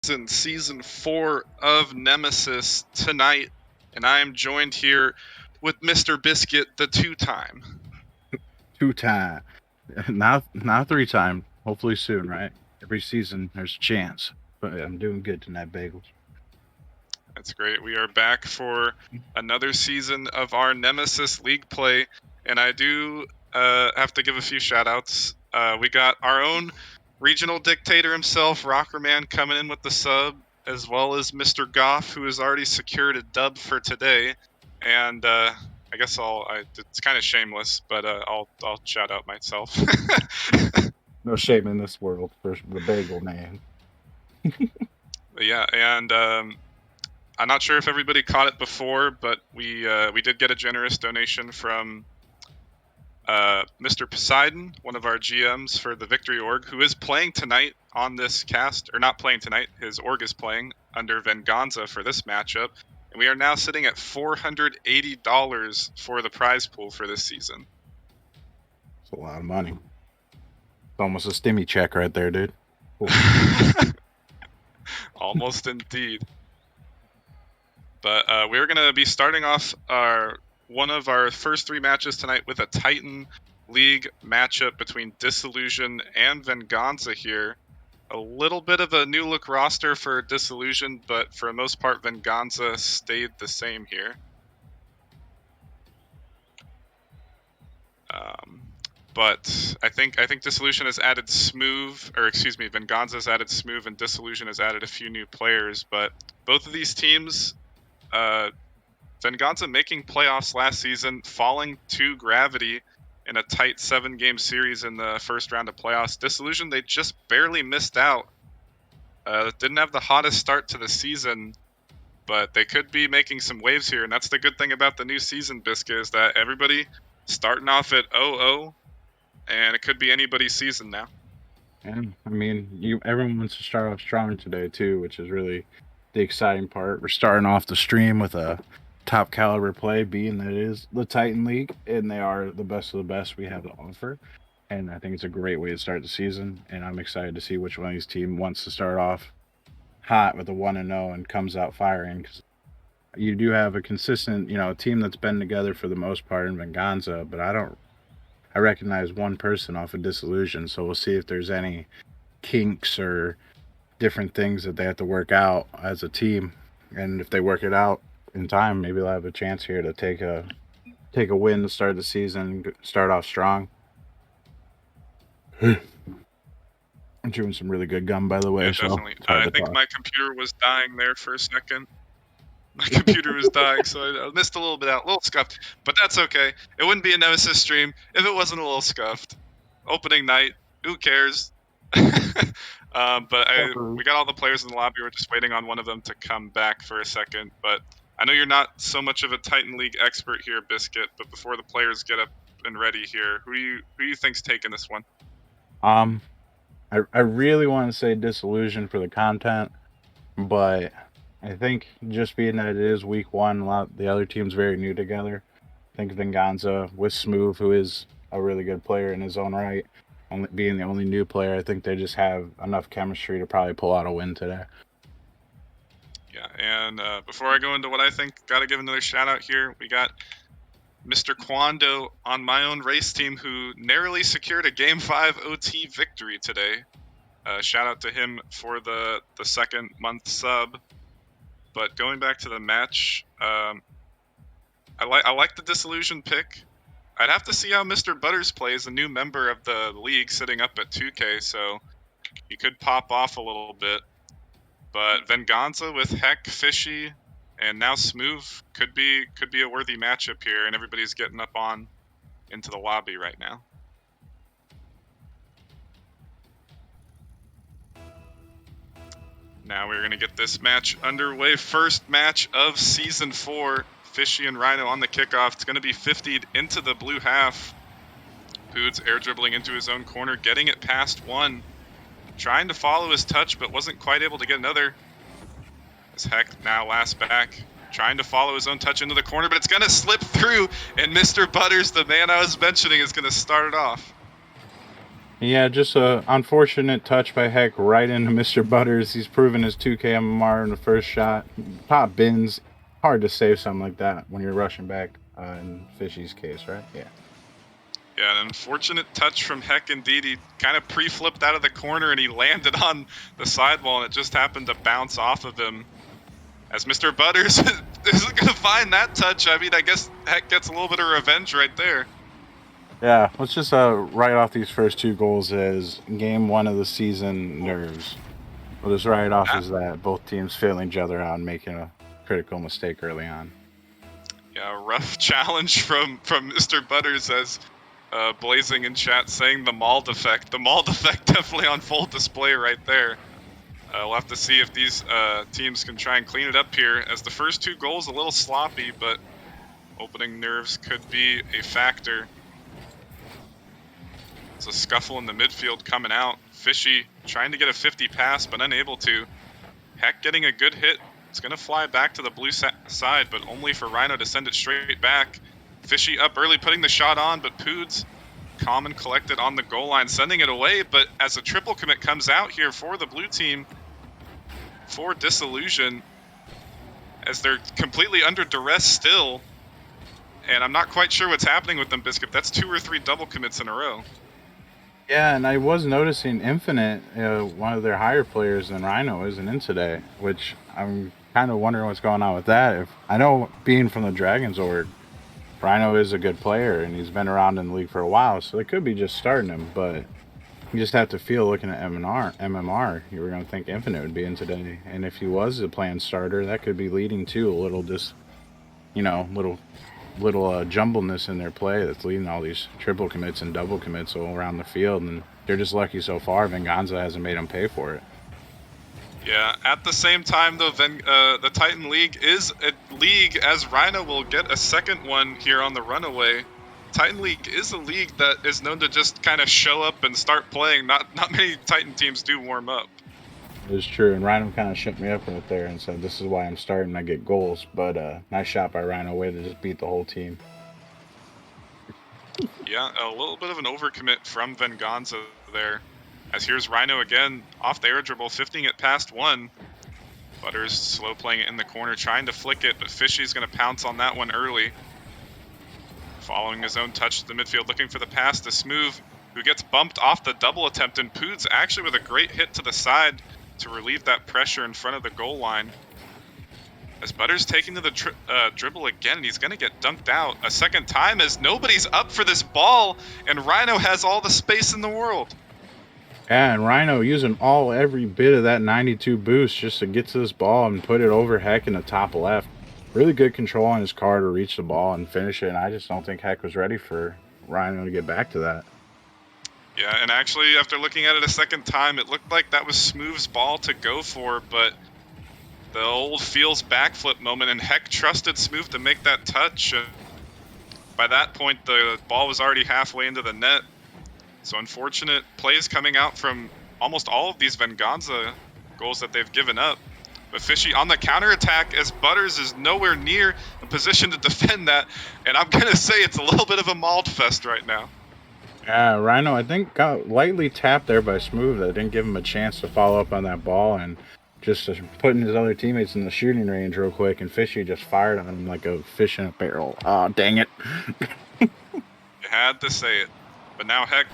Boston, Season 4 of Nemesis tonight, and I am joined here with Mr. Biscuit, the two-time. Two-time. Now 3-time. Hopefully soon, right? Every season there's a chance. But I'm doing good tonight, Bagels. That's great. We are back for another season of our Nemesis League play, and I do have to give a few shout-outs. We got our own regional dictator himself, Rockerman, coming in with the sub, as well as Mr. Goff, who has already secured a dub for today. And I guess it's kind of shameless, but I'll shout out myself. No shame in this world for the Bagel Man. Yeah, and I'm not sure if everybody caught it before, but we did get a generous donation from Mr. Poseidon, one of our GMs for the Victory Org, who is playing tonight on this cast, or not playing tonight. His org is playing under Venganza for this matchup, and we are now sitting at $480 for the prize pool for this season. It's a lot of money. It's almost a stimmy check right there, dude. Cool. Almost indeed. But we're going to be starting off one of our first three matches tonight with a Titan League matchup between Disillusion and Venganza here. A little bit of a new look roster for Disillusion, but for the most part, Venganza stayed the same here. But I think Disillusion has added Venganza has added Smooth, and Disillusion has added a few new players. But both of these teams, Venganza making playoffs last season, falling to Gravity in a tight 7-game series in the first round of playoffs. Disillusion, they just barely missed out. Didn't have the hottest start to the season, but they could be making some waves here. And that's the good thing about the new season, Biscuit, is that everybody starting off at 0-0, and it could be anybody's season now. And I mean, everyone wants to start off strong today too, which is really the exciting part. We're starting off the stream with a top caliber play, being that it is the Titan League, and they are the best of the best we have to offer. And I think it's a great way to start the season, and I'm excited to see which one of these teams wants to start off hot with a 1-0 and comes out firing. Because you do have a consistent, team that's been together for the most part in Venganza, but I recognize one person off of Disillusion, so we'll see if there's any kinks or different things that they have to work out as a team. And if they work it out in time, maybe they'll have a chance here to take a win to start the season, start off strong. I'm chewing some really good gum, by the way. Yeah, definitely. I think my computer was dying there for a second. My computer was dying, so I missed a little bit out, a little scuffed. But that's okay. It wouldn't be a Nemesis stream if it wasn't a little scuffed. Opening night, who cares? We got all the players in the lobby. We're just waiting on one of them to come back for a second. But I know you're not so much of a Titan League expert here, Biscuit. But before the players get up and ready here, who you think's taking this one? I really want to say Disillusion for the content, but I think just being that it is week one, the other teams very new together. I think Venganza with Smooth, who is a really good player in his own right, being the only new player, I think they just have enough chemistry to probably pull out a win today. Yeah, and before I go into what I think, got to give another shout out here. We got Mr. Kwando on my own race team, who narrowly secured a Game 5 OT victory today. Shout out to him for the second month sub. But going back to the match, I like the Disillusion pick. I'd have to see how Mr. Butters plays, a new member of the league sitting up at 2K, so he could pop off a little bit. But Venganza with Heck, Fishy, and now Smooth could be a worthy matchup here, and everybody's getting up on into the lobby right now. Now we're going to get this match underway. First match of Season 4. Fishy and Rhino on the kickoff. It's going to be 50'd into the blue half. Poods air dribbling into his own corner, getting it past one. Trying to follow his touch, but wasn't quite able to get another. As Heck now last back. Trying to follow his own touch into the corner, but it's going to slip through. And Mr. Butters, the man I was mentioning, is going to start it off. Yeah, just a unfortunate touch by Heck right into Mr. Butters. He's proven his 2K MMR in the first shot. Pop bins. Hard to save something like that when you're rushing back in Fishy's case, right? Yeah. Yeah, an unfortunate touch from Heck indeed. He kind of pre-flipped out of the corner and he landed on the sidewall and it just happened to bounce off of him. As Mr. Butters isn't going to find that touch, I mean, I guess Heck gets a little bit of revenge right there. Yeah, let's just write off these first two goals as game one of the season nerves. We'll just write it off Ah, as that. Both teams failing each other out and making a critical mistake early on. yeah, rough challenge from Mr. Butters as Blazing in chat saying the Maul defect. The Maul defect definitely on full display right there. We'll have to see if these teams can try and clean it up here, as the first two goals a little sloppy, but opening nerves could be a factor. It's a scuffle in the midfield coming out. Fishy trying to get a 50 pass, but unable to. Heck getting a good hit. It's going to fly back to the blue side, but only for Rhino to send it straight back. Fishy up early, putting the shot on, but Poods calm and collected on the goal line, sending it away. But as a triple commit comes out here for the blue team, for Disillusion, as they're completely under duress still, and I'm not quite sure what's happening with them, Biscuit. That's 2 or 3 double commits in a row. Yeah, and I was noticing Infinite, one of their higher players than Rhino, isn't in today, which I'm kind of wondering what's going on with that. If I know, being from the Dragons org, Rhino is a good player and he's been around in the league for a while, so they could be just starting him. But you just have to feel, looking at MMR, you were going to think Infinite would be in today, and if he was a planned starter, that could be leading to a little little jumbleness in their play that's leading all these triple commits and double commits all around the field, and they're just lucky so far. Venganza hasn't made them pay for it. Yeah, at the same time, though, the Titan League is a league, as Rhino will get a second one here on the runaway. Titan League is a league that is known to just kind of show up and start playing. Not many Titan teams do warm up. It is true, and Rhino kind of shook me up right there and said, "This is why I'm starting. I get goals." But nice shot by Rhino, way to just beat the whole team. Yeah, a little bit of an overcommit from Venganza there. As here's Rhino again, off the air dribble, 50ing it past one. Butters slow playing it in the corner, trying to flick it, but Fishy's going to pounce on that one early. Following his own touch to the midfield, looking for the pass to Smooth, who gets bumped off the double attempt, and Poods actually with a great hit to the side to relieve that pressure in front of the goal line. As Butters taking to the dribble again, and he's going to get dunked out a second time as nobody's up for this ball, and Rhino has all the space in the world. Yeah, and Rhino using every bit of that 92 boost just to get to this ball and put it over Heck in the top left. Really good control on his car to reach the ball and finish it, and I just don't think Heck was ready for Rhino to get back to that. Yeah, and actually, after looking at it a second time, it looked like that was Smooth's ball to go for, but the old feels backflip moment, and Heck trusted Smooth to make that touch. And by that point, the ball was already halfway into the net. So unfortunate plays coming out from almost all of these Venganza goals that they've given up. But Fishy on the counterattack as Butters is nowhere near a position to defend that. And I'm going to say it's a little bit of a mauled fest right now. Yeah, Rhino, I think, got lightly tapped there by Smooth. That didn't give him a chance to follow up on that ball, and just putting his other teammates in the shooting range real quick, and Fishy just fired on him like a fish in a barrel. Oh, dang it. You had to say it. But now Heck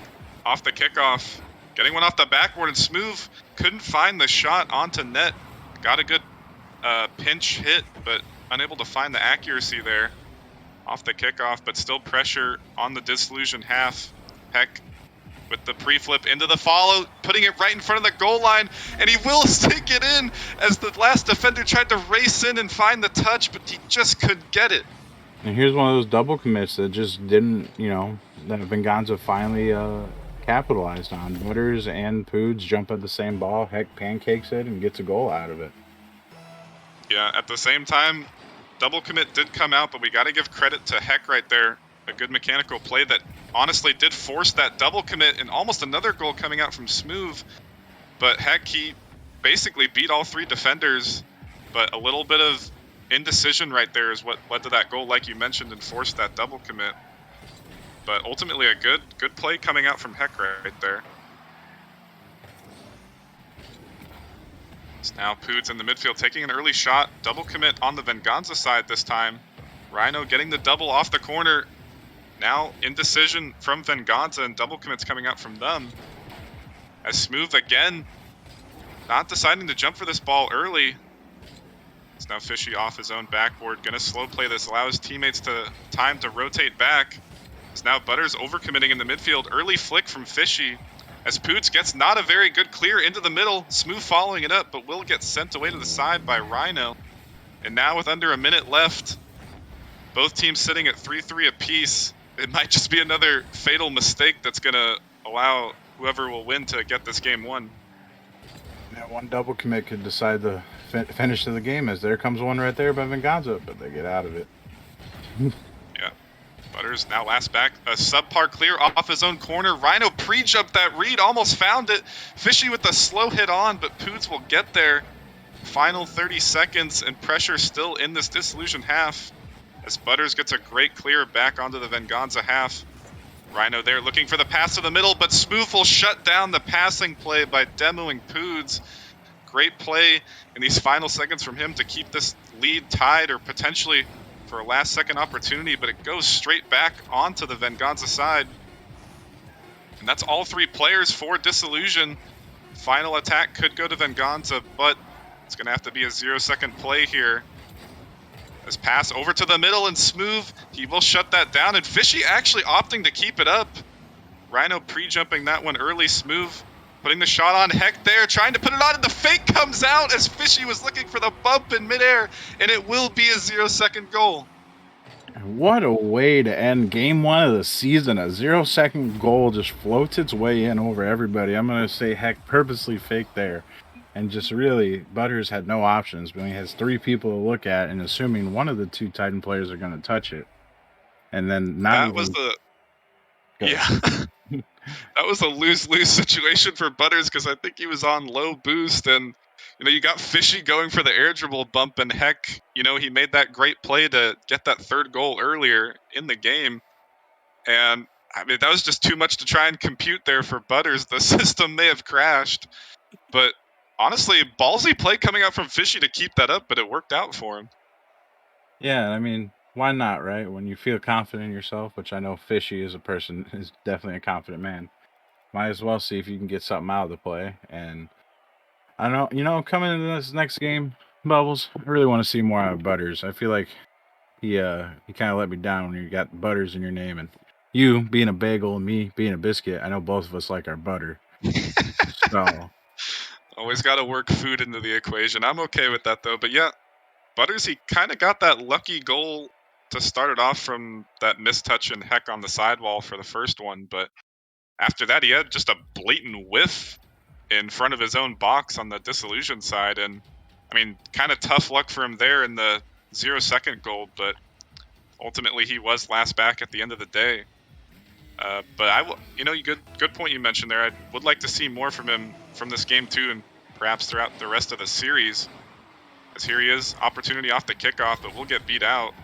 off the kickoff, getting one off the backboard, and Smooth couldn't find the shot onto net. Got a good pinch hit, but unable to find the accuracy there off the kickoff, but still pressure on the Disillusion half. Heck with the pre-flip into the follow, putting it right in front of the goal line, and he will stick it in as the last defender tried to race in and find the touch, but he just couldn't get it. And here's one of those double commits that just didn't, that Venganza finally capitalized on. Butters and Poods jump at the same ball. Heck pancakes it and gets a goal out of it. Yeah, at the same time, double commit did come out, but we got to give credit to Heck right there. A good mechanical play that honestly did force that double commit and almost another goal coming out from Smooth. But Heck, he basically beat all 3 defenders, but a little bit of indecision right there is what led to that goal, like you mentioned, and forced that double commit. But ultimately a good play coming out from Heck right there. So now Poods in the midfield taking an early shot. Double commit on the Venganza side this time. Rhino getting the double off the corner. Now indecision from Venganza and double commits coming out from them. As Smooth again, not deciding to jump for this ball early. It's now Fishy off his own backboard. Gonna slow play this, allow his teammates time to rotate back. It's now Butters overcommitting in the midfield. Early flick from Fishy. As Poots gets not a very good clear into the middle. Smooth following it up, but will get sent away to the side by Rhino. And now with under a minute left, both teams sitting at 3-3 apiece. It might just be another fatal mistake that's going to allow whoever will win to get this game won. That one double commit could decide the finish of the game, as there comes one right there by Venganza, but they get out of it. Yeah. Butters now last back. A subpar clear off his own corner. Rhino pre-jumped that read, almost found it. Fishy with a slow hit on, but Poods will get there. Final 30 seconds and pressure still in this Disillusion half. As Butters gets a great clear back onto the Venganza half. Rhino there looking for the pass to the middle, but Smooth will shut down the passing play by demoing Poods. Great play in these final seconds from him to keep this lead tied or potentially for a last second opportunity, but it goes straight back onto the Venganza side. And that's all three players for Disillusion. Final attack could go to Venganza, but it's going to have to be a 0-second play here. As pass over to the middle and Smooth, he will shut that down, and Fishy actually opting to keep it up. Rhino pre-jumping that one early. Smooth putting the shot on. Heck there, trying to put it on, and the fake comes out as Fishy was looking for the bump in midair, and it will be a 0-second goal. What a way to end game one of the season. A 0-second goal just floats its way in over everybody. I'm going to say Heck purposely faked there. And just really, Butters had no options, but he has three people to look at, and assuming one of the two Titan players are going to touch it. And then That was a lose-lose situation for Butters, because I think he was on low boost, and you got Fishy going for the air dribble bump, and Heck, he made that great play to get that third goal earlier in the game. And I mean, that was just too much to try and compute there for Butters. The system may have crashed, but honestly, ballsy play coming out from Fishy to keep that up, but it worked out for him. Yeah, I mean, why not, right? When you feel confident in yourself, which I know Fishy is definitely a confident man, might as well see if you can get something out of the play. And I know, coming into this next game, Bubbles, I really want to see more out of Butters. I feel like he kind of let me down when you got Butters in your name, and you being a bagel and me being a biscuit, I know both of us like our butter. So always got to work food into the equation. I'm okay with that though. But yeah, Butters, he kind of got that lucky goal to start it off from that mistouch and Heck on the sidewall for the first one. But after that, he had just a blatant whiff in front of his own box on the Disillusion side. And I mean, kind of tough luck for him there in the 0-second goal, but ultimately he was last back at the end of the day. But good point you mentioned there. I would like to see more from him from this game too, and perhaps throughout the rest of the series. As here he is, opportunity off the kickoff, but we'll get beat out.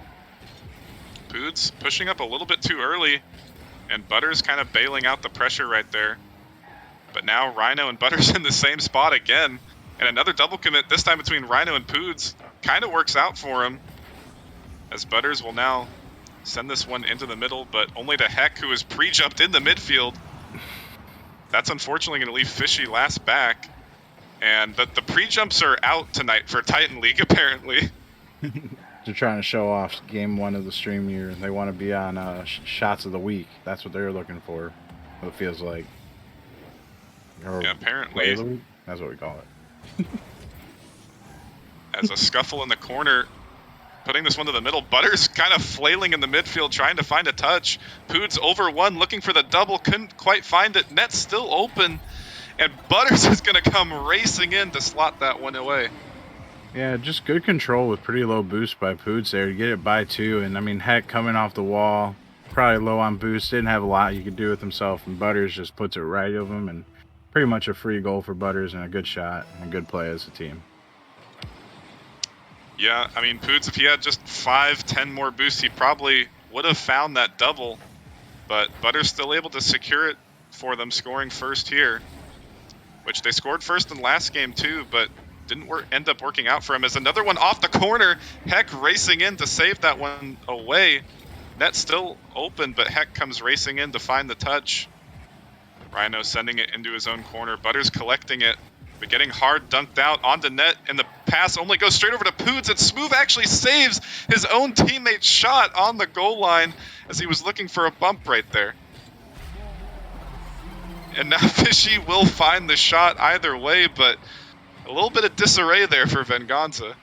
Poods pushing up a little bit too early, and Butters kind of bailing out the pressure right there. But now Rhino and Butters in the same spot again, and another double commit, this time between Rhino and Poods, kind of works out for him. As Butters will now send this one into the middle, but only to Heck, who is pre-jumped in the midfield. That's unfortunately going to leave Fishy last back. And the pre-jumps are out tonight for Titan League, apparently. They're trying to show off game one of the stream year. They want to be on shots of the week. That's what they're looking for, it feels like. Or yeah, apparently. That's what we call it. As a scuffle in the corner, putting this one to the middle. Butters kind of flailing in the midfield, trying to find a touch. Poods over one, looking for the double, couldn't quite find it. Net's still open, and Butters is going to come racing in to slot that one away. Yeah, just good control with pretty low boost by Poods there to get it by two. And I mean, Heck coming off the wall, probably low on boost, didn't have a lot you could do with himself, and Butters just puts it right of him, and pretty much a free goal for Butters and a good shot and a good play as a team. Yeah, I mean, Poods, if he had just 5-10 more boosts, he probably would have found that double. But Butters still able to secure it for them, scoring first here. Which they scored first in last game too, but didn't end up working out for him, as another one off the corner. Heck racing in to save that one away. Net still open, but Heck comes racing in to find the touch. Rhino sending it into his own corner. Butters collecting it, but getting hard dunked out onto net, and the pass only goes straight over to Poods, and Smooth actually saves his own teammate's shot on the goal line as he was looking for a bump right there. And now Fishy will find the shot either way, but a little bit of disarray there for Venganza.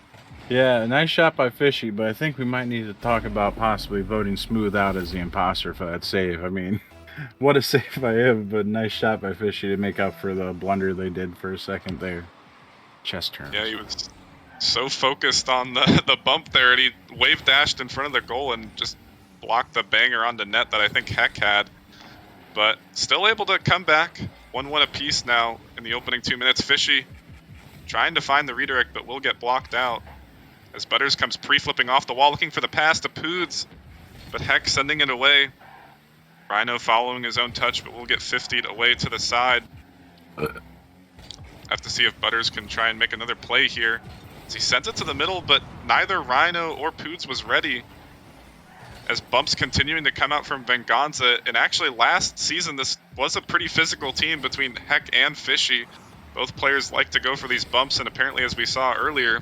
Yeah, nice shot by Fishy, but I think we might need to talk about possibly voting Smooth out as the imposter for that save. I mean, what a save by him, but nice shot by Fishy to make up for the blunder they did for a second there. Chest turn. Yeah, he was so focused on the bump there, and he wave dashed in front of the goal and just blocked the banger onto net that I think Heck had. But still able to come back. 1-1 apiece now in the opening 2 minutes. Fishy trying to find the redirect, but will get blocked out as Butters comes pre-flipping off the wall, looking for the pass to Poods, but Heck sending it away. Rhino following his own touch, but will get 50'd away to the side. Have to see if Butters can try and make another play here, as he sends it to the middle, but neither Rhino or Poods was ready, as bumps continuing to come out from Venganza. And actually last season, this was a pretty physical team between Heck and Fishy. Both players like to go for these bumps, and apparently, as we saw earlier,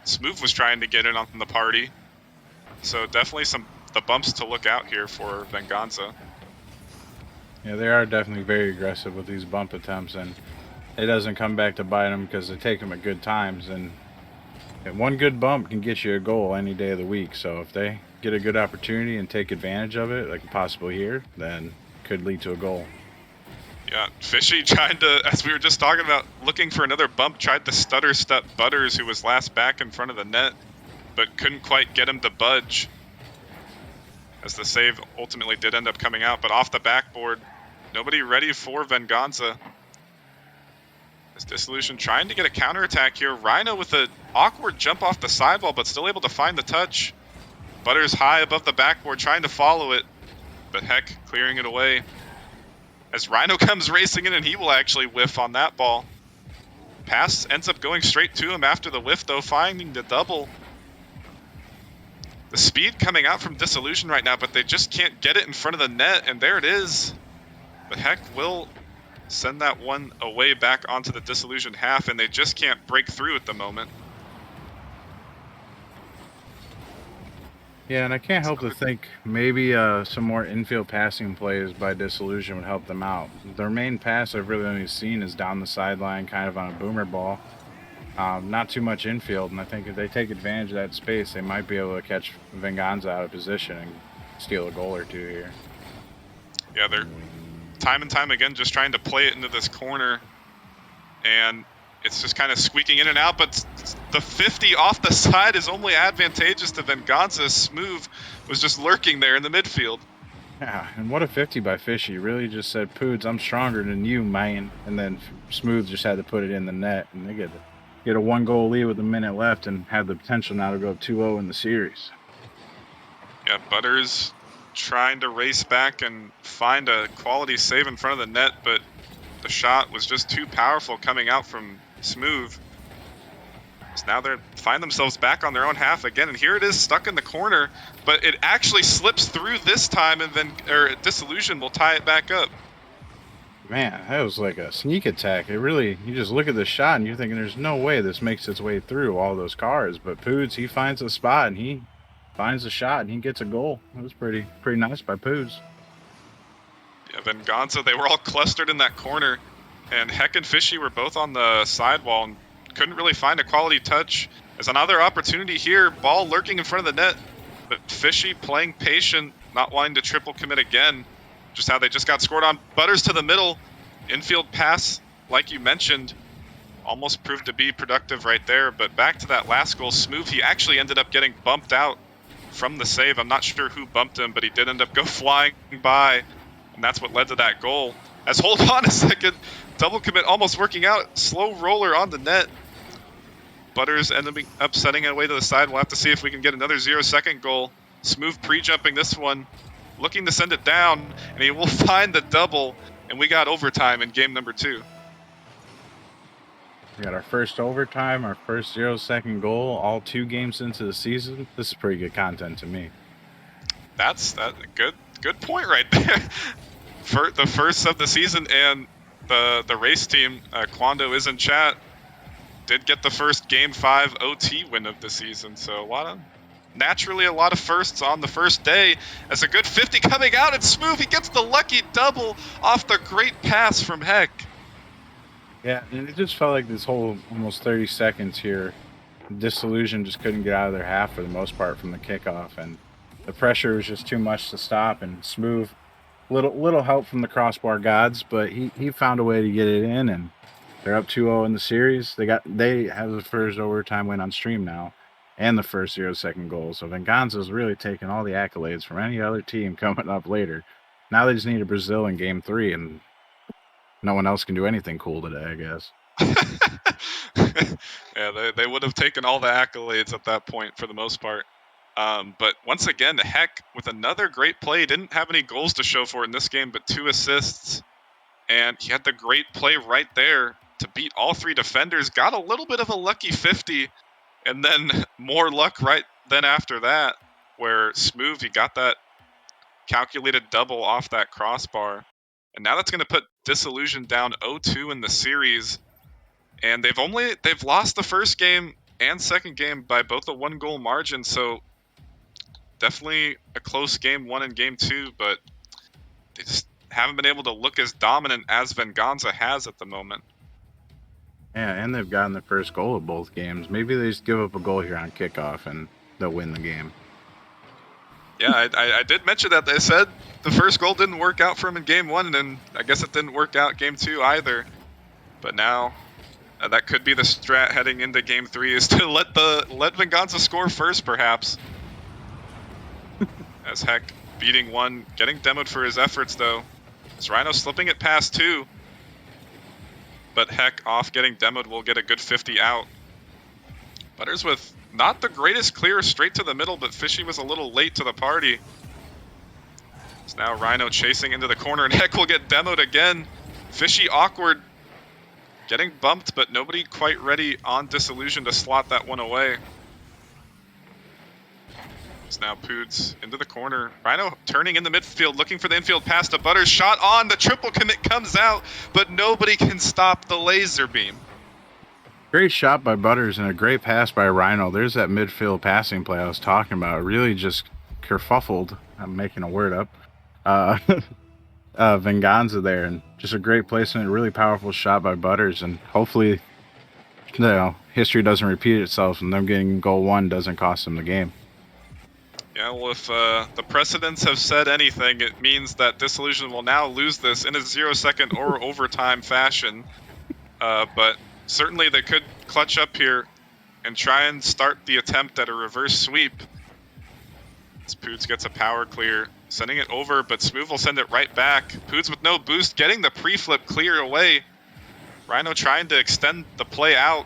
Smooth was trying to get in on the party. So definitely the bumps to look out here for Venganza. Yeah, they are definitely very aggressive with these bump attempts, and it doesn't come back to bite them because they take them at good times. And one good bump can get you a goal any day of the week. So if they get a good opportunity and take advantage of it, like possibly here, then could lead to a goal. Yeah, Fishy trying to, as we were just talking about, looking for another bump, tried to stutter step Butters, who was last back in front of the net, but couldn't quite get him to budge, as the save ultimately did end up coming out. But off the backboard, nobody ready for Venganza. As Disillusion trying to get a counterattack here. Rhino with an awkward jump off the sidewall, but still able to find the touch. Butters high above the backboard trying to follow it, but Heck clearing it away. As Rhino comes racing in, and he will actually whiff on that ball. Pass ends up going straight to him after the whiff, though, finding the double. The speed coming out from Disillusion right now, but they just can't get it in front of the net, and there it is. But Heck will send that one away back onto the Disillusion half, and they just can't break through at the moment. Yeah, and I can't help to think maybe some more infield passing plays by Disillusion would help them out. Their main pass I've really only seen is down the sideline, kind of on a boomer ball. Not too much infield, and I think if they take advantage of that space, they might be able to catch Venganza out of position and steal a goal or two here. Yeah, they're time and time again just trying to play it into this corner, and it's just kind of squeaking in and out, but the 50 off the side is only advantageous to Venganza. Smooth was just lurking there in the midfield. Yeah, and what a 50 by Fishy. Really just said, Poods, I'm stronger than you, man. And then Smooth just had to put it in the net, and they get a 1-goal lead with a minute left and have the potential now to go 2-0 in the series. Yeah, Butters trying to race back and find a quality save in front of the net, but the shot was just too powerful coming out from Smooth. So now they find themselves back on their own half again, and here it is stuck in the corner, but it actually slips through this time, and then Disillusion will tie it back up. Man, that was like a sneak attack. You just look at the shot and you're thinking there's no way this makes its way through all those cars, but Poods, he finds a spot and he finds a shot and he gets a goal. It was pretty nice by Poods. Yeah, Venganza, they were all clustered in that corner, and Heck and Fishy were both on the sidewall and couldn't really find a quality touch. As another opportunity here, ball lurking in front of the net, but Fishy playing patient, not wanting to triple commit again. Just how they just got scored on. Butters to the middle, infield pass, like you mentioned, almost proved to be productive right there. But back to that last goal, Smooth, he actually ended up getting bumped out from the save. I'm not sure who bumped him, but he did end up go flying by, and that's what led to that goal. As hold on a second, double commit almost working out, slow roller on the net. Butters ended up setting it away to the side. We'll have to see if we can get another 0-second goal. Smooth pre-jumping this one, looking to send it down, and he will find the double, and we got overtime in game number 2. We got our first overtime, our first 0-second goal, all 2 games into the season. This is pretty good content to me. That's good point right there. For the first of the season, and the race team, Quando is in chat, did get the first Game 5 OT win of the season. So naturally a lot of firsts on the first day. As a good 50 coming out, and Smooth, he gets the lucky double off the great pass from Heck. Yeah, and it just felt like this whole almost 30 seconds here, Disillusion just couldn't get out of their half for the most part from the kickoff, and the pressure was just too much to stop. And Smooth, little help from the crossbar gods, but he found a way to get it in, and they're up 2-0 in the series. They have the first overtime win on stream now, and the first 0-second goal. So Venganza's really taking all the accolades from any other team coming up later. Now they just need a Brazil in Game 3, and no one else can do anything cool today, I guess. Yeah, they would have taken all the accolades at that point for the most part. But once again, Heck with another great play. Didn't have any goals to show for it in this game, but 2 assists. And he had the great play right there to beat all 3 defenders. Got a little bit of a lucky 50, and then more luck right then after that, where Smooth, he got that calculated double off that crossbar. And now that's going to put Disillusion down 0-2 in the series. And they've lost the first game and second game by both a 1-goal margin, so definitely a close game 1 and game 2, but they just haven't been able to look as dominant as Venganza has at the moment. Yeah, and they've gotten the first goal of both games. Maybe they just give up a goal here on kickoff and they'll win the game. Yeah, I did mention that. They said the first goal didn't work out for him in game 1, and then I guess it didn't work out game 2 either. But now that could be the strat heading into game 3, is to let Venganza score first, perhaps. As Heck beating 1, getting demoed for his efforts though. As Rhino slipping it past 2. But Heck off getting demoed will get a good 50 out. Butters with not the greatest clear straight to the middle, but Fishy was a little late to the party. It's now Rhino chasing into the corner, and Heck will get demoed again. Fishy awkward, getting bumped, but nobody quite ready on Disillusion to slot that one away. It's now Poods into the corner. Rhino turning in the midfield, looking for the infield pass to Butters. Shot on, the triple commit comes out, but nobody can stop the laser beam. Great shot by Butters and a great pass by Rhino. There's that midfield passing play I was talking about. Really just kerfuffled. I'm making a word up. Venganza there, and just a great placement, a really powerful shot by Butters, and hopefully, history doesn't repeat itself and them getting goal 1 doesn't cost them the game. Yeah, well, if the precedents have said anything, it means that Disillusion will now lose this in a 0-second or overtime fashion. But certainly they could clutch up here and try and start the attempt at a reverse sweep. As Poods gets a power clear, sending it over, but Smooth will send it right back. Poods with no boost, getting the pre-flip clear away. Rhino trying to extend the play out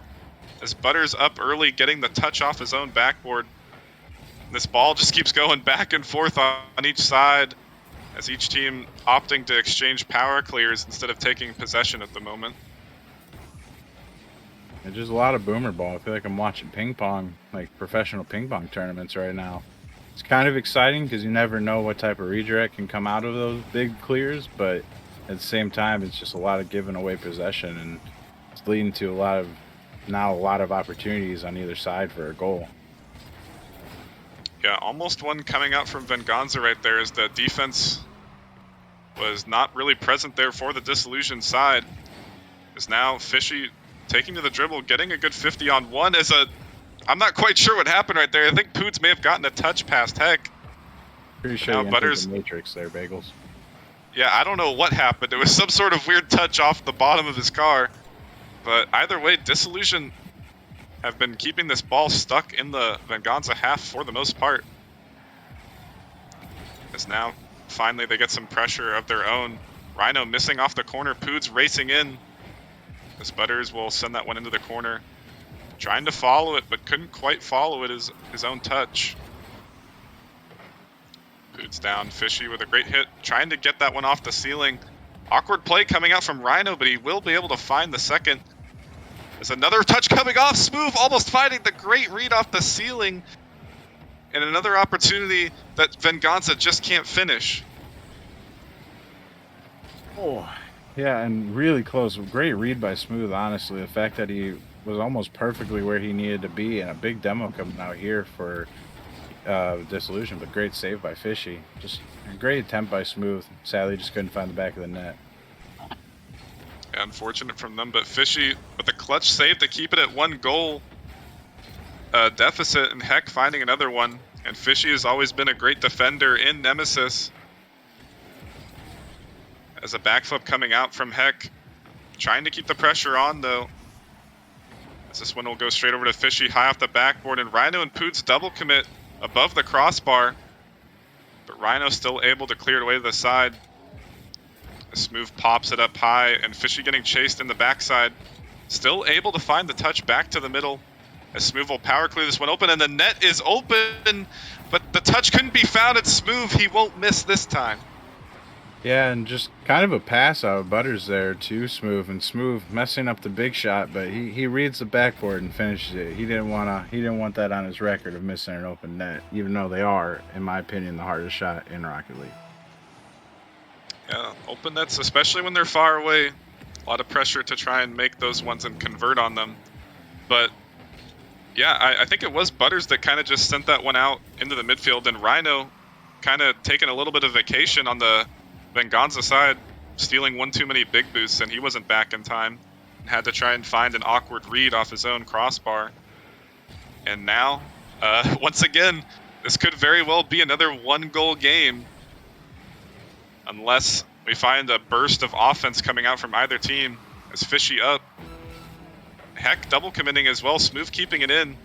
as Butters up early, getting the touch off his own backboard. This ball just keeps going back and forth on each side, as each team opting to exchange power clears instead of taking possession at the moment. It's just a lot of boomer ball. I feel like I'm watching ping pong, like professional ping pong tournaments right now. It's kind of exciting because you never know what type of redirect can come out of those big clears, but at the same time, it's just a lot of giving away possession, and it's leading to a lot of opportunities on either side for a goal. Yeah, almost one coming out from Venganza right there, as the defense was not really present there for the Disillusion side. Is now Fishy taking to the dribble, getting a good 50 on 1 as I'm not quite sure what happened right there. I think Poods may have gotten a touch past Heck. Pretty sure you entered the Matrix there, Bagels. Yeah, I don't know what happened. It was some sort of weird touch off the bottom of his car. But either way, Disillusion have been keeping this ball stuck in the Venganza half for the most part. As now, finally, they get some pressure of their own. Rhino missing off the corner, Poods racing in. As Butters will send that one into the corner. Trying to follow it, but couldn't quite follow it his own touch. Poods down, Fishy with a great hit, trying to get that one off the ceiling. Awkward play coming out from Rhino, but he will be able to find the second. There's another touch coming off. Smooth almost finding the great read off the ceiling. And another opportunity that Venganza just can't finish. Oh, yeah, and really close. Great read by Smooth, honestly. The fact that he was almost perfectly where he needed to be, and a big demo coming out here for Disillusion, but great save by Fishy. Just a great attempt by Smooth. Sadly, just couldn't find the back of the net. Yeah, unfortunate from them, but Fishy with a clutch save to keep it at 1 goal deficit, and Heck finding another one. And Fishy has always been a great defender in Nemesis. As a backflip coming out from Heck, trying to keep the pressure on though. As this one will go straight over to Fishy, high off the backboard, and Rhino and Poots double commit above the crossbar. But Rhino still able to clear it away to the side. Smooth pops it up high, and Fishy getting chased in the backside. Still able to find the touch back to the middle. As Smooth will power clear this one open, and the net is open, but the touch couldn't be found at Smooth. He won't miss this time. Yeah, and just kind of a pass out of Butters there too, Smooth, and Smooth messing up the big shot, but he reads the backboard and finishes it. He didn't want that on his record of missing an open net, even though they are, in my opinion, the hardest shot in Rocket League. Yeah, open nets, especially when they're far away. A lot of pressure to try and make those ones and convert on them. But yeah, I think it was Butters that kind of just sent that one out into the midfield, and Rhino kind of taking a little bit of vacation on the Venganza side, stealing one too many big boosts, and he wasn't back in time. Had to try and find an awkward read off his own crossbar. And now, once again, this could very well be another 1-goal game. Unless we find a burst of offense coming out from either team. As Fishy up. Heck double committing as well, Smooth keeping it in.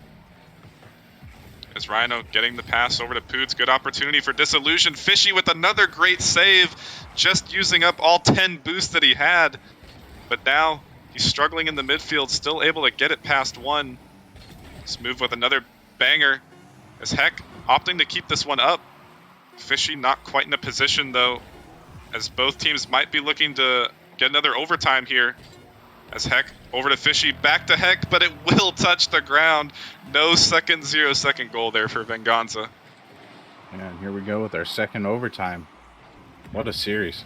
As Rhino getting the pass over to Poots. Good opportunity for Disillusion. Fishy with another great save, just using up all 10 boosts that he had. But now he's struggling in the midfield, still able to get it past one. Smooth with another banger. As Heck opting to keep this one up. Fishy not quite in a position though, as both teams might be looking to get another overtime here. As Heck over to Fishy, back to Heck, but it will touch the ground. No 0-second goal there for Venganza. And here we go with our second overtime. What a series.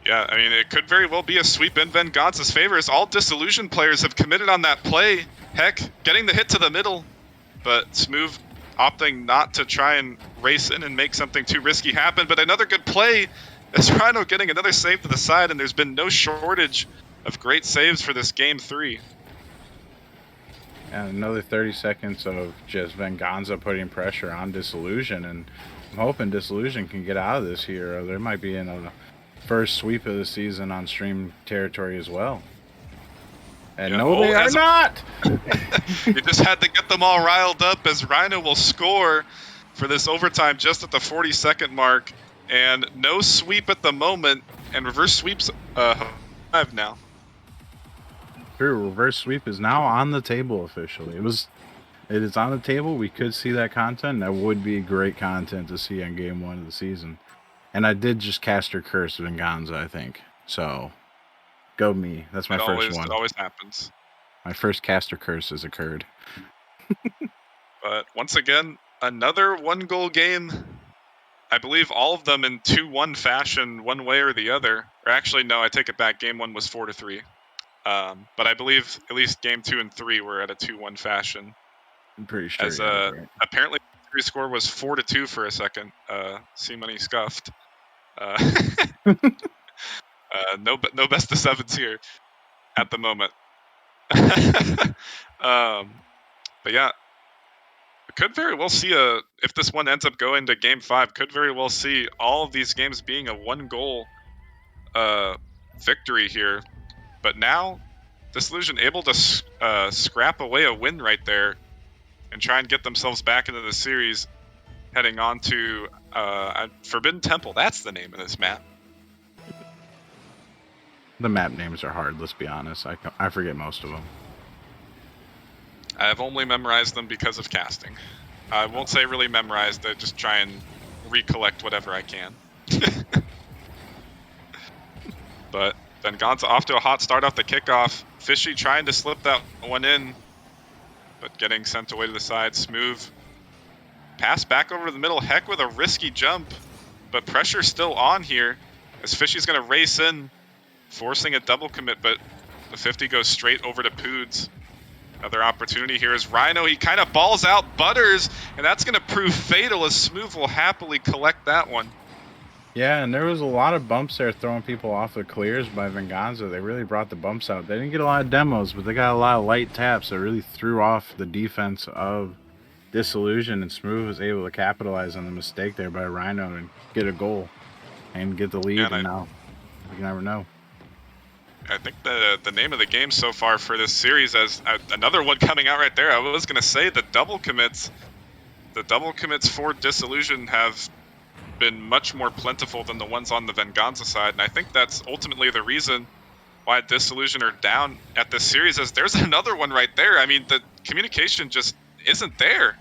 Yeah, I mean, it could very well be a sweep in Venganza's favor, as all Disillusion players have committed on that play. Heck getting the hit to the middle, but Smooth opting not to try and race in and make something too risky happen. But another good play as Rhino getting another save to the side, and there's been no shortage of great saves for this game 3. And another 30 seconds of just Venganza putting pressure on Disillusion, and I'm hoping Disillusion can get out of this here, or there might be in a first sweep of the season on stream territory as well. And yeah, no, they are not! You just had to get them all riled up, as Rhino will score for this overtime just at the 40-second mark. And no sweep at the moment, and reverse sweeps 5 now. True, reverse sweep is now on the table officially. It is on the table. We could see that content. That would be great content to see on game 1 of the season. And I did just caster curse Venganza, I think. So, go me. That's my first one. It always happens. My first caster curse has occurred. But once again, another 1-goal game. I believe all of them in 2-1 fashion, one way or the other. Or actually, no, I take it back. Game 1 was 4-3. But I believe at least game 2 and 3 were at a 2-1 fashion. I'm pretty sure. As apparently the 3 score was 4-2 for a second. C-Money scuffed. No best of 7s here at the moment. But yeah, could very well see if this one ends up going to game 5, could very well see all of these games being a 1-goal victory here. But now, Disillusion able to scrap away a win right there and try and get themselves back into the series, heading on to Forbidden Temple. That's the name of this map. The map names are hard, let's be honest. I forget most of them. I've only memorized them because of casting. I won't say really memorized, I just try and recollect whatever I can. But Venganza off to a hot start off the kickoff. Fishy trying to slip that one in, but getting sent away to the side. Smooth. Pass back over to the middle. Heck with a risky jump, but pressure still on here as Fishy's going to race in, forcing a double commit, but the 50 goes straight over to Poods. Another opportunity here is Rhino. He kind of balls out Butters, and that's going to prove fatal as Smooth will happily collect that one. Yeah, and there was a lot of bumps there throwing people off the clears by Venganza. They really brought the bumps out. They didn't get a lot of demos, but they got a lot of light taps that really threw off the defense of Disillusion, and Smooth was able to capitalize on the mistake there by Rhino and get a goal and get the lead, and now you never know. I think the name of the game so far for this series, as another one coming out right there, I was going to say the double commits for Disillusion have been much more plentiful than the ones on the Venganza side, and I think that's ultimately the reason why Disillusion are down at this series, as there's another one right there. I mean, the communication just isn't there.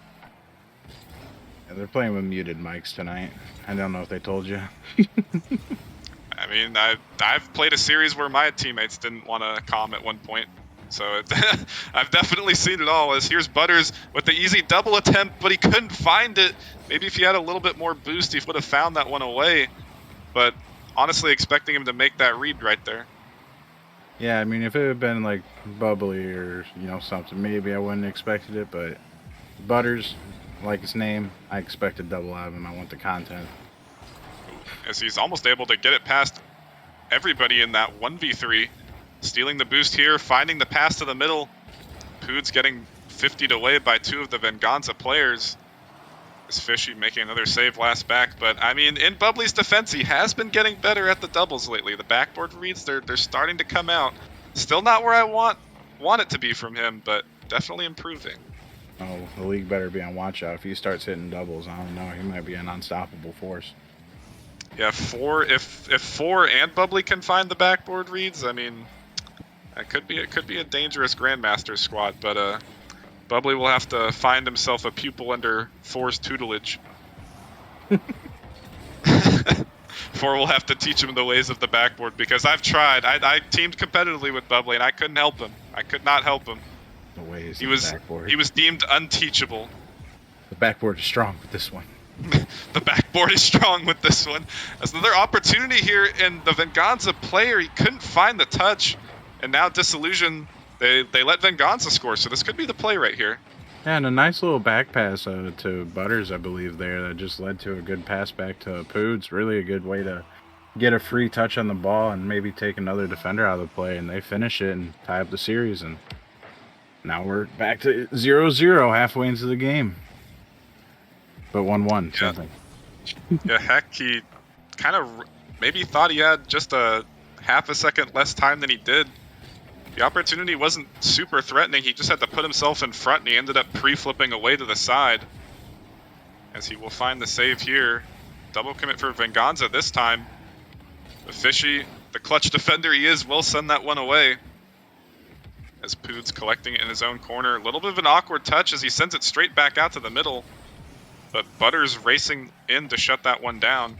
Yeah, they're playing with muted mics tonight. I don't know if they told you. I mean, I've played a series where my teammates didn't want to comm at one point, so I've definitely seen it all. As here's Butters with the easy double attempt, but he couldn't find it. Maybe if he had a little bit more boost, he would have found that one away. But honestly, expecting him to make that read right there. Yeah, I mean, if it had been like Bubbly or something, maybe I wouldn't have expected it. But Butters, like his name, I expected double out of him. I want the content. As he's almost able to get it past everybody in that 1v3. Stealing the boost here, finding the pass to the middle. Poods getting 50'd away by two of the Venganza players. As Fishy making another save last back. But, I mean, in Bubbly's defense, he has been getting better at the doubles lately. The backboard reads, they're starting to come out. Still not where I want it to be from him, but definitely improving. Oh, the league better be on watch out. If he starts hitting doubles, I don't know. He might be an unstoppable force. Yeah, if four and Bubbly can find the backboard reads, I mean, it could be a dangerous Grandmaster squad, but Bubbly will have to find himself a pupil under Four's tutelage. Four will have to teach him the ways of the backboard, because I've tried. I teamed competitively with Bubbly and I couldn't help him. I could not help him. The ways he of was the backboard. He was deemed unteachable. The backboard is strong with this one. The backboard is strong with this one. There's another opportunity here, and the Venganza player, he couldn't find the touch, and now Disillusion, they let Venganza score, so this could be the play right here. Yeah, and a nice little back pass to Butters, I believe, there, that just led to a good pass back to Poods. Really a good way to get a free touch on the ball and maybe take another defender out of the play, and they finish it and tie up the series, and now we're back to 0-0 halfway into the game. But 1-1, yeah. something. Yeah, heck, he kind of maybe thought he had just a half a second less time than he did. The opportunity wasn't super threatening. He just had to put himself in front, and he ended up pre-flipping away to the side. As he will find the save here. Double commit for Venganza this time. The Fishy, the clutch defender he is, will send that one away. As Poods collecting it in his own corner. A little bit of an awkward touch as he sends it straight back out to the middle. But Butters racing in to shut that one down.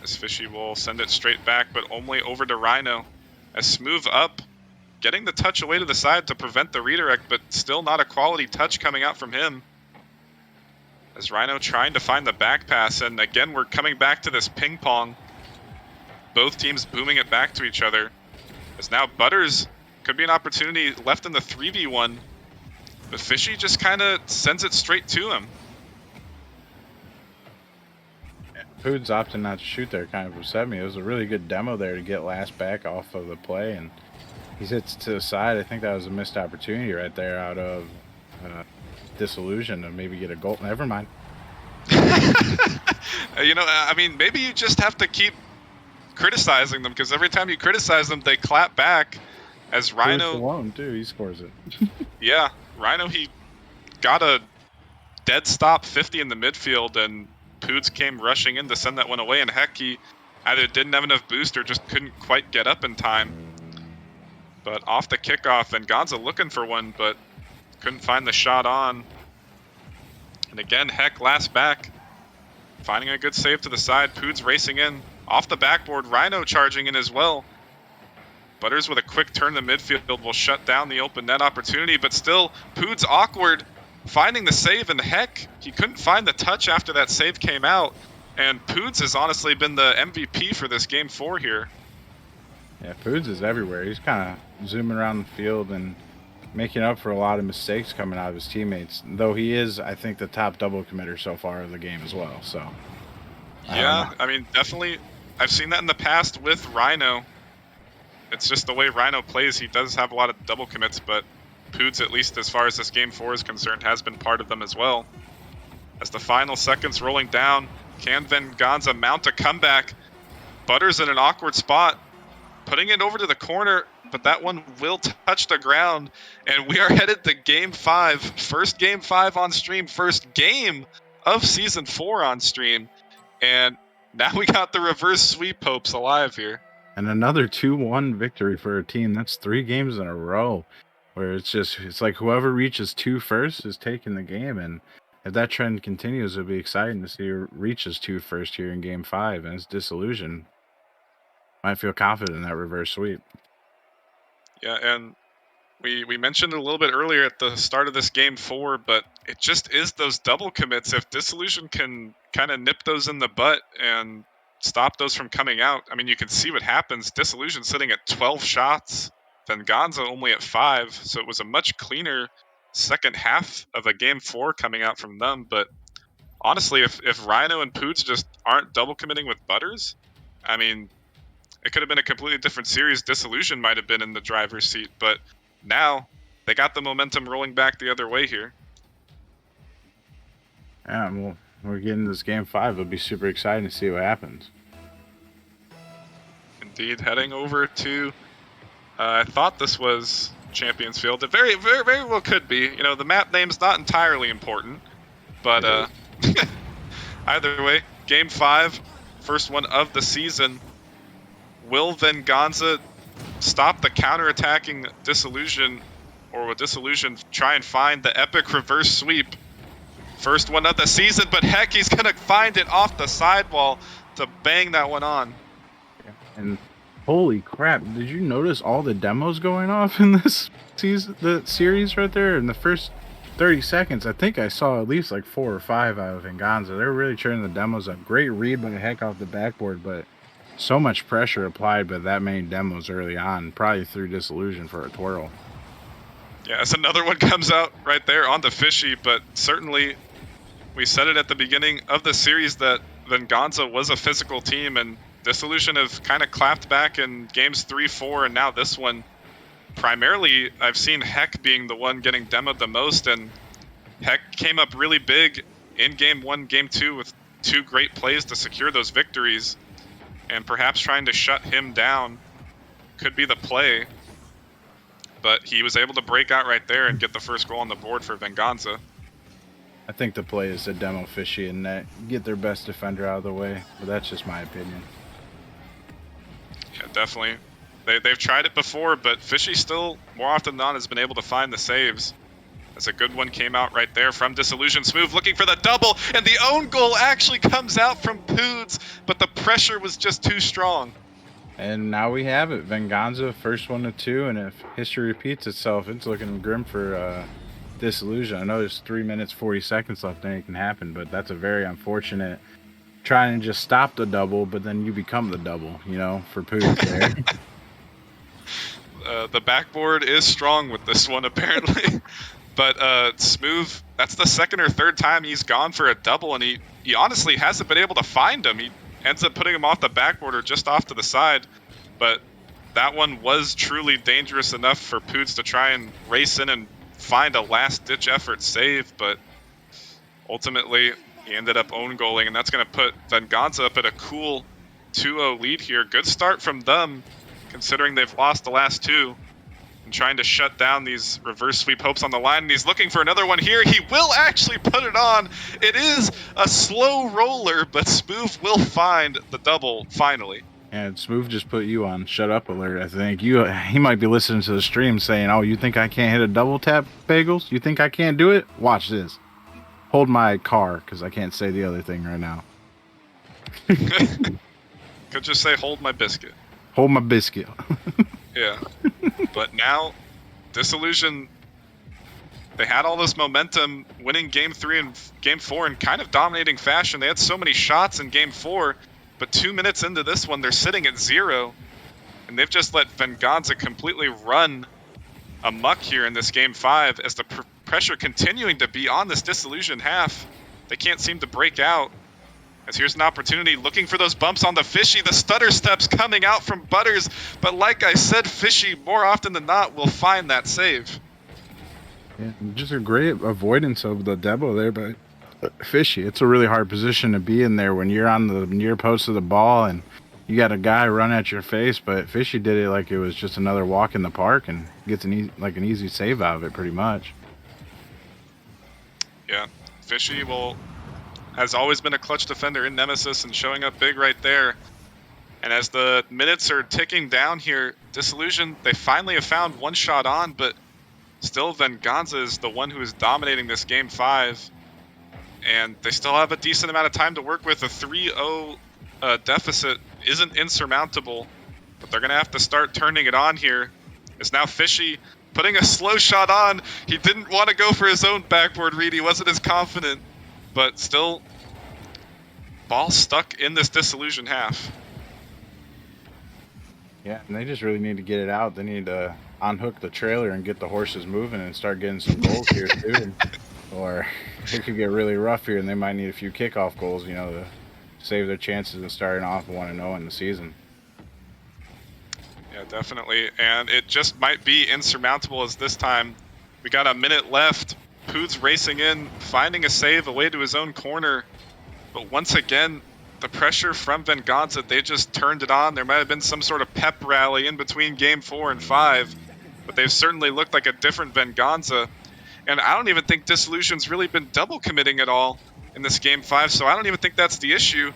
As Fishy will send it straight back, but only over to Rhino. As Smooth up, getting the touch away to the side to prevent the redirect, but still not a quality touch coming out from him. As Rhino trying to find the back pass, and again we're coming back to this ping pong. Both teams booming it back to each other. As now Butters could be an opportunity left in the 3v1. But Fishy just kind of sends it straight to him. Poods opting not to shoot there kind of upset me. It was a really good demo there to get last back off of the play, and he hits to the side. I think that was a missed opportunity right there out of Disillusion to maybe get a goal. Never mind. I mean, maybe you just have to keep criticizing them, because every time you criticize them, they clap back. As Rhino alone too, he scores it. Yeah, Rhino, he got a dead stop 50 in the midfield, and Poods came rushing in to send that one away, and heck, he either didn't have enough boost or just couldn't quite get up in time. But off the kickoff, Venganza looking for one, but couldn't find the shot on. And again, heck, last back, finding a good save to the side. Poods racing in. Off the backboard, Rhino charging in as well. Butters with a quick turn to midfield will shut down the open net opportunity, but still, Pood's awkward, finding the save, and heck, he couldn't find the touch after that save came out, and Poods has honestly been the MVP for this Game 4 here. Yeah, Foods is everywhere. He's kind of zooming around the field and making up for a lot of mistakes coming out of his teammates. Though he is, I think, the top double committer so far of the game as well. So I don't know. Yeah, I mean, definitely, I've seen that in the past with Rhino. It's just the way Rhino plays. He does have a lot of double commits, but Poods, at least as far as this Game 4 is concerned, has been part of them as well. As the final seconds rolling down, can Venganza mount a comeback? Butters in an awkward spot, putting it over to the corner, but that one will touch the ground, and we are headed to Game 5. First Game 5 on stream, first game of Season 4 on stream, and now we got the reverse sweep hopes alive here. And another 2-1 victory for a team. That's 3 games in a row where it's like whoever reaches 2 first is taking the game. And if that trend continues, it'll be exciting to see who reaches 2 first here in Game 5. And it's Disillusion. Might feel confident in that reverse sweep. Yeah, and we mentioned it a little bit earlier at the start of this Game 4, but it just is those double commits. If Disillusion can kind of nip those in the butt and stop those from coming out, I mean, you can see what happens. Disillusion sitting at 12 shots, Venganza only at 5, so it was a much cleaner second half of a Game 4 coming out from them. But honestly, if Rhino and Poots just aren't double committing with Butters, I mean, it could have been a completely different series. Disillusion might have been in the driver's seat, but now they got the momentum rolling back the other way here. Yeah, well, we're getting this Game 5. It'll be super exciting to see what happens. Indeed, heading over to, I thought this was Champions Field. It very well could be. You know, the map name's not entirely important, but either way, Game 5, first one of the season. Will Venganza stop the counter-attacking Disillusion, or will Disillusion try and find the epic reverse sweep? First one of the season, but heck, he's going to find it off the sidewall to bang that one on. And holy crap, did you notice all the demos going off in this season, the series right there? In the first 30 seconds, I think I saw at least like 4 or 5 out of Venganza. They're really turning the demos up. Great read by the heck off the backboard, but so much pressure applied by that many demos early on, probably through Disillusion for a twirl. Yeah, as another one comes out right there on the fishy, but certainly we said it at the beginning of the series that Venganza was a physical team, and Disillusion have kind of clapped back in games 3, 4, and now this one. Primarily, I've seen Heck being the one getting demoed the most, and Heck came up really big in Game 1, Game 2 with 2 great plays to secure those victories. And perhaps trying to shut him down could be the play. But he was able to break out right there and get the first goal on the board for Venganza. I think the play is to demo Fishy and net, get their best defender out of the way, but that's just my opinion. Yeah, definitely. They've tried it before, but Fishy still, more often than not, has been able to find the saves. As a good one came out right there from Disillusion. Smooth looking for the double, and the own goal actually comes out from Poods, but the pressure was just too strong. And now we have it. Venganza, first 1 to 2, and if history repeats itself, it's looking grim for Disillusion. I know there's 3 minutes, 40 seconds left, and it can happen, but that's a very unfortunate trying to just stop the double, but then you become the double, you know, for Poods there. The backboard is strong with this one, apparently. But Smooth, that's the second or third time he's gone for a double, and he honestly hasn't been able to find him. He ends up putting him off the backboard or just off to the side. But that one was truly dangerous enough for Poots to try and race in and find a last-ditch effort save. But ultimately, he ended up own goaling, and that's going to put Venganza up at a cool 2-0 lead here. Good start from them, considering they've lost the last 2. And trying to shut down these reverse sweep hopes on the line, and he's looking for another one here. He will actually put it on. It is a slow roller, but Smooth will find the double finally. And Smooth just put you on shut up alert, I think. He might be listening to the stream saying, oh, you think I can't hit a double tap, Bagels? You think I can't do it? Watch this. Hold my car, because I can't say the other thing right now. Could just say, hold my biscuit. Hold my biscuit. Yeah. But now, Disillusion, they had all this momentum, winning game 3 and game 4 in kind of dominating fashion. They had so many shots in game 4, but 2 minutes into this one, they're sitting at 0, and they've just let Venganza completely run amok here in this game 5 as the pressure continuing to be on this Disillusion half. They can't seem to break out. As here's an opportunity, looking for those bumps on the Fishy. The stutter steps coming out from Butters, but like I said, Fishy more often than not will find that save. Yeah, just a great avoidance of the Debo there, but Fishy. It's a really hard position to be in there when you're on the near post of the ball and you got a guy run at your face. But Fishy did it like it was just another walk in the park and gets an easy save out of it, pretty much. Yeah, Fishy has always been a clutch defender in Nemesis and showing up big right there. And as the minutes are ticking down here, Disillusion, they finally have found one shot on, but still Venganza is the one who is dominating this game 5. And they still have a decent amount of time to work with. A 3-0 deficit isn't insurmountable, but they're going to have to start turning it on here. As now Fishy putting a slow shot on. He didn't want to go for his own backboard read. He wasn't as confident, but still, ball stuck in this Disillusion half. Yeah, and they just really need to get it out. They need to unhook the trailer and get the horses moving and start getting some goals here too. Or it could get really rough here, and they might need a few kickoff goals, to save their chances of starting off 1-0 in the season. Yeah, definitely. And it just might be insurmountable as this time we got a minute left. Poods racing in, finding a save away to his own corner. But once again, the pressure from Venganza, they just turned it on. There might have been some sort of pep rally in between game 4 and 5, but they've certainly looked like a different Venganza. And I don't even think Disillusion's really been double committing at all in this game 5, so I don't even think that's the issue.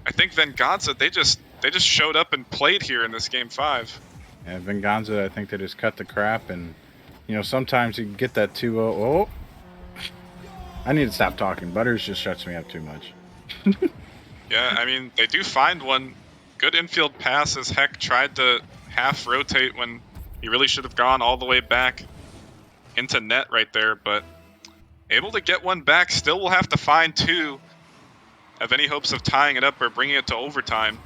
I think Venganza, they just showed up and played here in this game 5. And Venganza, I think they just cut the crap, and sometimes you get that 2-0. Oh, I need to stop talking. Butters just shuts me up too much. Yeah, I mean, they do find one good infield pass as Heck tried to half rotate when he really should have gone all the way back into net right there, but able to get one back. Still will have to find 2. Have any hopes of tying it up or bringing it to overtime.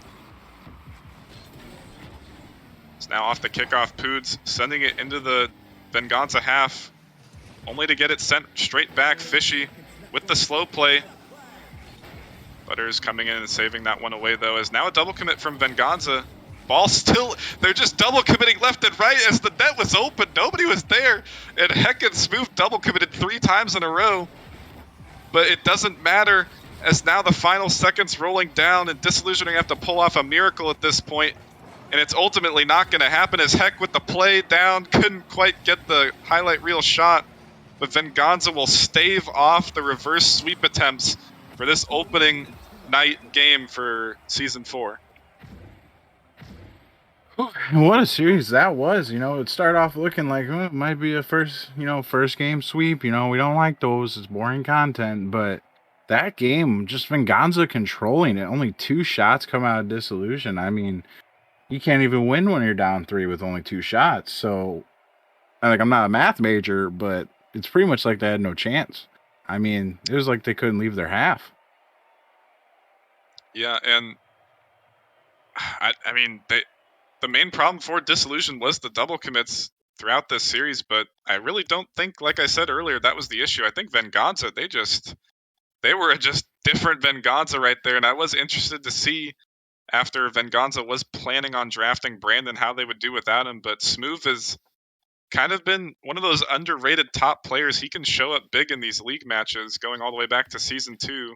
It's now off the kickoff. Poods sending it into the Venganza half, only to get it sent straight back. Fishy with the slow play. Butters coming in and saving that one away, though, as now a double commit from Venganza. Ball still, they're just double committing left and right as the net was open. Nobody was there. And Heck and Smooth double committed 3 times in a row. But it doesn't matter as now the final seconds rolling down and Disillusion have to pull off a miracle at this point. And it's ultimately not going to happen as Heck with the play down couldn't quite get the highlight reel shot. But Venganza will stave off the reverse sweep attempts for this opening night game for Season 4. What a series that was. It started off looking like it might be a first game sweep. We don't like those. It's boring content. But that game, just Venganza controlling it. Only 2 shots come out of Disillusion. I mean, you can't even win when you're down 3 with only 2 shots. So, I'm not a math major, but it's pretty much like they had no chance. I mean, it was like they couldn't leave their half. Yeah, and I mean, the main problem for Disillusion was the double commits throughout this series, but I really don't think, like I said earlier, that was the issue. I think Venganza, they were just different Venganza right there, and I was interested to see after Venganza was planning on drafting Brandon how they would do without him, but Smooth has kind of been one of those underrated top players. He can show up big in these league matches, going all the way back to Season 2,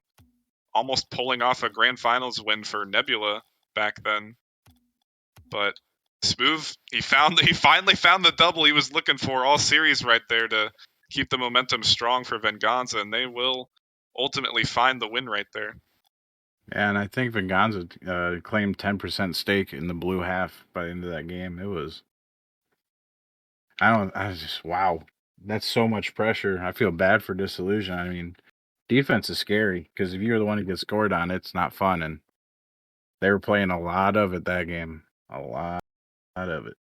almost pulling off a Grand Finals win for Nebula back then. But Smooth, he finally found the double he was looking for all series right there to keep the momentum strong for Venganza, and they will ultimately find the win right there. And I think Venganza claimed 10% stake in the blue half by the end of that game. It was, I was just, wow. That's so much pressure. I feel bad for Disillusion. I mean, defense is scary because if you're the one who gets scored on, it's not fun. And they were playing a lot of it that game. A lot of it.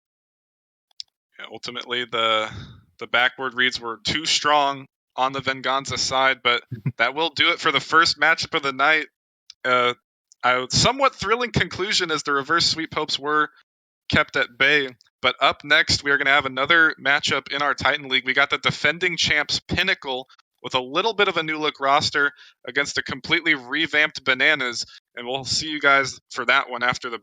Ultimately, the backward reads were too strong on the Venganza side, but that will do it for the first matchup of the night. A somewhat thrilling conclusion as the reverse sweep hopes were kept at bay. But up next, we are going to have another matchup in our Titan League. We got the defending champs Pinnacle with a little bit of a new look roster against a completely revamped Bananas, and we'll see you guys for that one after the break.